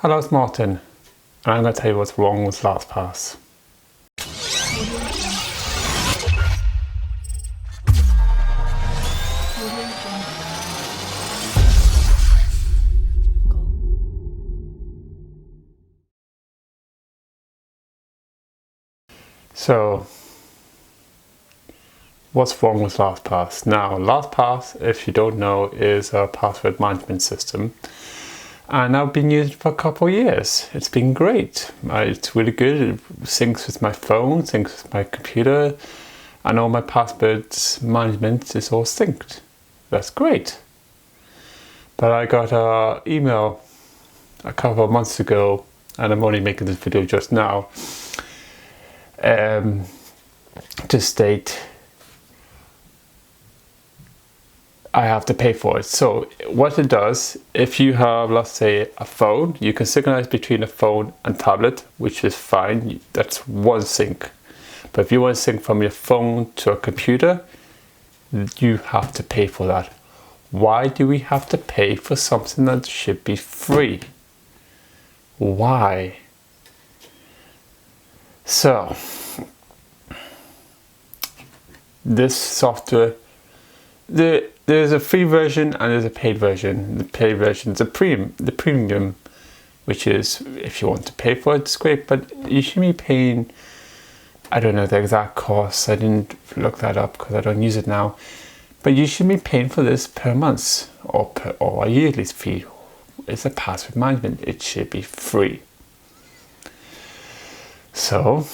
Hello, it's Martin, and I'm going to tell you what's wrong with LastPass. So, what's wrong with LastPass? Now, LastPass, if you don't know, is a password management system. And I've been using it for a couple of years. It's been great. It's really good. It syncs with my phone, syncs with my computer, and all my password management is all synced. That's great. But I got an email a couple of months ago, and I'm only making this video just now, to state I have to pay for it. So what it does, if you have, let's say, a phone, you can synchronize between a phone and tablet, which is fine. That's one sync. But if you want to sync from your phone to a computer, you have to pay for that. Why do we have to pay for something that should be free? Why? So, this software, there's a free version and there's a paid version. The paid version is the premium, which is, if you want to pay for it, it's great, but you should be paying, I don't know the exact cost, I didn't look that up because I don't use it now, but you should be paying for this per month or a yearly fee. It's a password management, it should be free. So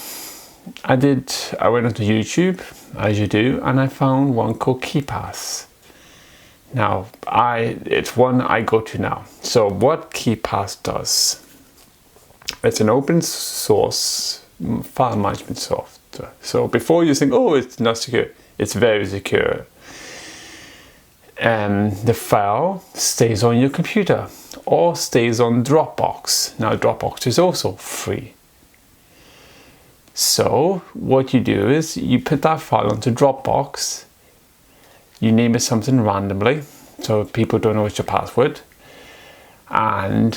I went onto YouTube, as you do, and I found one called Keypass. Now, it's one I go to now. So what Keypass does, it's an open source file management software. So before you think, oh, it's not secure, it's very secure. The file stays on your computer or stays on Dropbox. Now, Dropbox is also free. So what you do is you put that file onto Dropbox, you name it something randomly so people don't know it's your password, and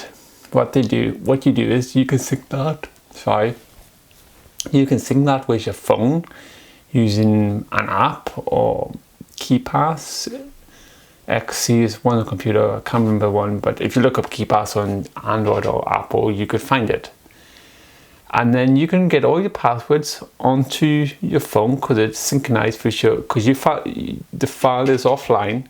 what you do is you can sync that with your phone using an app, or Keypass. XC is one on the computer, I can't remember one, but if you look up Keypass on Android or Apple, you could find it. And then you can get all your passwords onto your phone because it's synchronized with the file is offline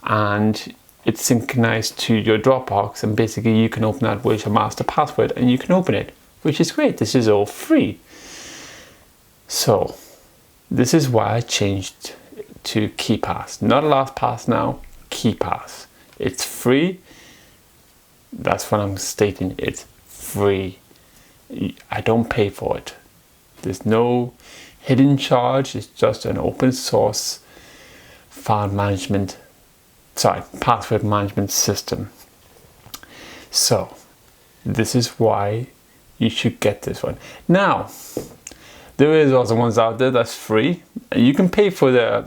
and it's synchronized to your Dropbox, and basically you can open that with your master password and you can open it, which is great. This is all free. So this is why I changed to Keypass, not LastPass now, Keypass. It's free. That's what I'm stating, it's free. I don't pay for it. There's no hidden charge. It's just an open source password management system. So this is why you should get this one. Now, there is also ones out there that's free. You can pay for the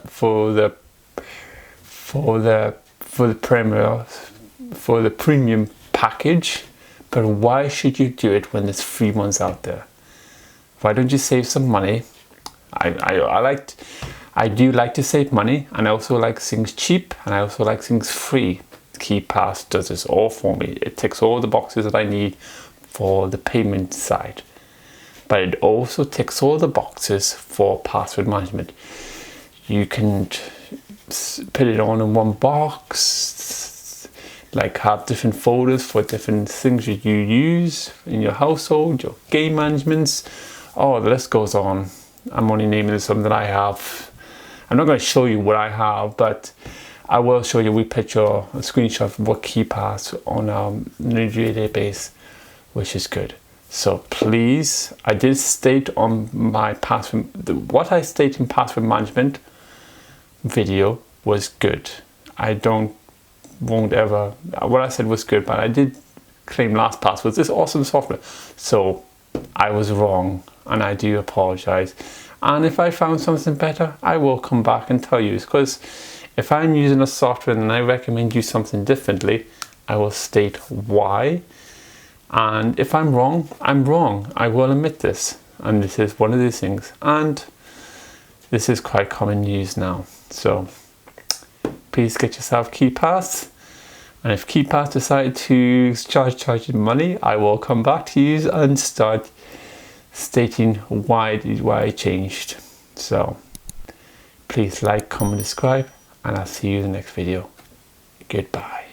premium package. But why should you do it when there's free ones out there? Why don't you save some money? I do like to save money, and I also like things cheap, and I also like things free. Keypass does this all for me. It ticks all the boxes that I need for the payment side. But it also ticks all the boxes for password management. You can put it on in one box, like have different folders for different things that you use in your household, your game managements. Oh, the list goes on. I'm only naming some that I have. I'm not going to show you what I have, but I will show you a screenshot of what Keypass on a daily basis, which is good. So please, I did state on my what I state in password management video was good. What I said was good, but I did claim LastPass was this awesome software. So I was wrong, and I do apologize. And if I found something better, I will come back and tell you. Because if I'm using a software and I recommend you something differently, I will state why. And if I'm wrong, I'm wrong. I will admit this. And this is one of these things. And this is quite common news now. So please get yourself Keypass. And if Keypass decide to charge you money, I will come back to you and start stating why I changed. So please like, comment, subscribe, and I'll see you in the next video. Goodbye.